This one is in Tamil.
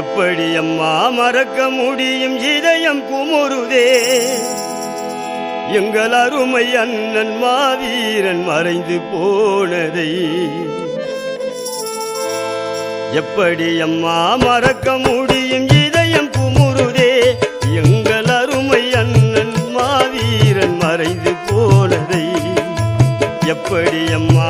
எப்படி அம்மா மறக்க முடியும் இதயம் குமுறுதே எங்கள் அருமை அண்ணன் மாவீரன் மறைந்து போனதை எப்படி அம்மா மறக்க முடியும் இதயம் குமுறுதே எங்கள் அருமை அண்ணன் மாவீரன் மறைந்து போனதை எப்படி அம்மா